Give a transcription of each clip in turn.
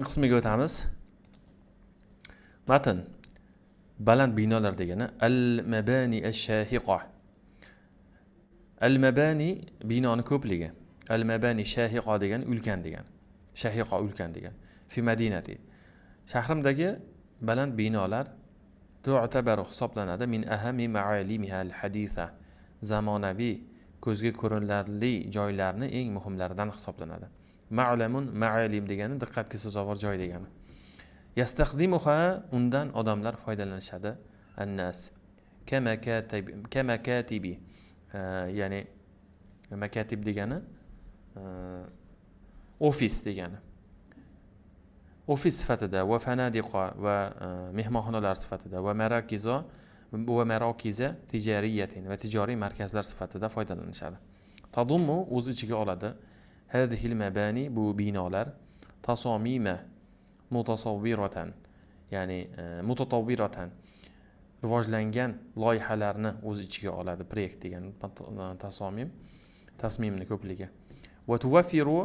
Qismiga o'tamiz. Matn baland binolar degani al-mabani ash-shahiqa. Al-mabani binoni ko'pligi. Al-mabani shahiqa degani ulkan degani. Shahiqa ulkan degani. Fi madinati. Shahrimdagi baland binolar tu'tabaru hisoblanadi min ahami ma'alimiha al-haditha. Zamonaviy ko'zga ko'rinarli joylarni eng muhimlaridan hisoblanadi. Ma'lamun ma'alim degani diqqatga sazovor joy degani. Yastaxdimuha undan odamlar foydalanishadi. Annas kamakatibi ya'ni makatib degani ofis degani. Ofis sifatida va fanadiqa va mehmonxonalar sifatida va marokiza tijariyatin va tijoriy markazlar sifatida foydalanishadi. Tadummu o'z ichiga oladi. Hadhil mabani bu binolar tasomima mutasavviratan ya'ni mutatavviratan rivojlangan loyihalarni o'z ichiga oladi. Proyekt degan tasmimni ko'pligi. Va tuvaffiru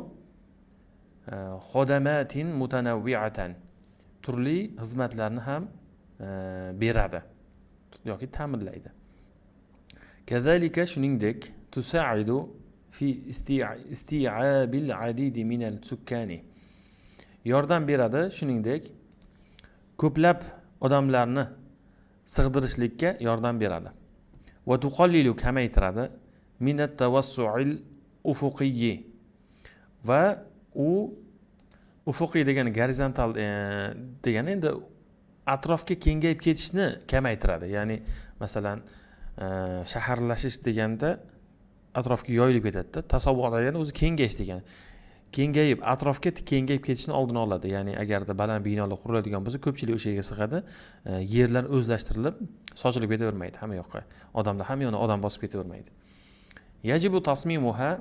xodamatin mutanavvi'atan turli xizmatlarni ham beradi yoki ta'minlaydi. Kazalika shuningdek tusaidu fi isti'abil adidi minal sukkani yordam beradi, shuningdek ko'plab odamlarni sig'dirishlikka yordam beradi. Va tuqallilu kamaytiradi minat tawassu'il ufuqiyyi va u ufuqiy degani gorizontal degani endi atrofga kengayib ketishni kamaytiradi. Ya'ni masalan shaharlashish deganda atrofga yoyilib ketadi. Tasavvur degani o'zi kengayish degani. Kengayib atrofga kengayib ketishni oldini oladi. Ya'ni agarda baland binolar quriladigan bo'lsa, ko'pchilik o'sha yerga sig'adi. Yerlar o'zlashtirilib, sochilib ketavermaydi hamma yoqqa. Odamlar hamma yoqni odam bosib ketavermaydi. Yajibu tasmimuha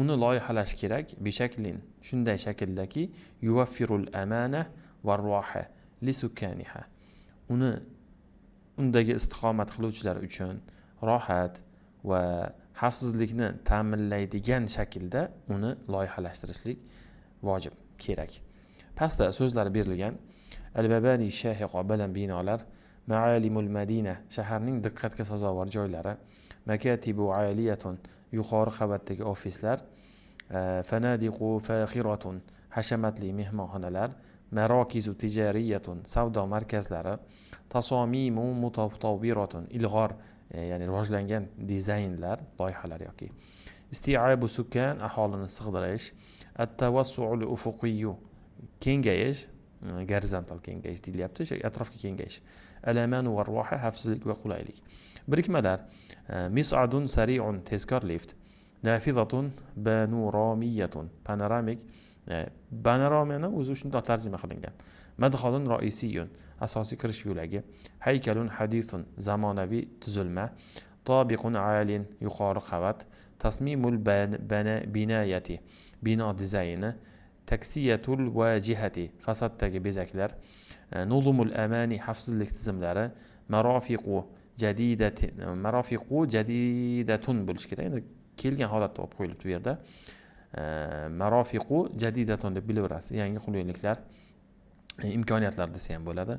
uni loyihalash kerak bi shaklin shunday shakldaki yuvaffirul amana var roha li sukkaniha. Undagi istiqomat qiluvchilar uchun rohat va xavfsizlikni ta'minlaydigan shaklda uni loyihalashtirishlik vojib, kerak. Pastda so'zlar berilgan. Al-mabani shahiqa baland binolar, ma'alimul madina shaharning diqqatga sazovor joylari, makatibu aliyatun yuqori qavatdagi ofislar, fanadiqu fakhiratun hashamatli mehmonxonalar, marokizu tijariyatun savdo markazlari, tasomimu mutatawwiratun ilg'or ya'ni rivojlangan dizaynlar, loyihalar yoki isti'abu sukkan aholini sig'dirish, at-tawassu'ul ufuqiyyu kengayish, gorizontal kengayish deyilyapti, atrofga kengayish, al-amanu va roha xavfsizlik va qulaylik. Birikmalar mis'adun sari'un tezkor lift, nafizatun panoramiyatun panoramik panoramani o'zi shunday tarjima qilingan. Madxolun roisiyun asosiy kirish yo'lagi, haykalun hadithun zamonaviy tuzilma, tobiqun alin yuqori qavat, tasmimul binayati bino dizayni, taksiyatul vajihati fasaddagi bezaklar, nuzumul amani xavfsizlik tizimlari, marafiqu jadidatun bo'lish kerak. Endi kelgan holatda olib qo'yilibdi bu yerda. Marafiqu jadidatun deb bilaverasiz. Yangi qulayliklar, imkoniyatlar desa ham bo'ladi.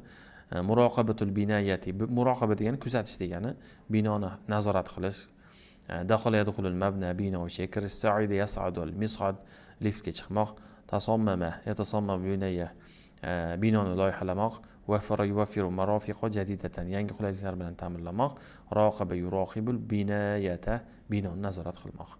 Muroqabatul binayati muroqaba degani kuzatish degani, binoni nazorat qilish. Daxil yadxulul mabna bino ichiga kirish, sa'ida yas'adul mis'ad liftga chiqmoq, tasommama yatasammam binaya binoni loyihalamoq, waffara yuvaffiru marafiqa jadidatan yangi qulayliklar bilan ta'minlamoq, roqaba yuroqibul binayata binoni nazorat qilmoq.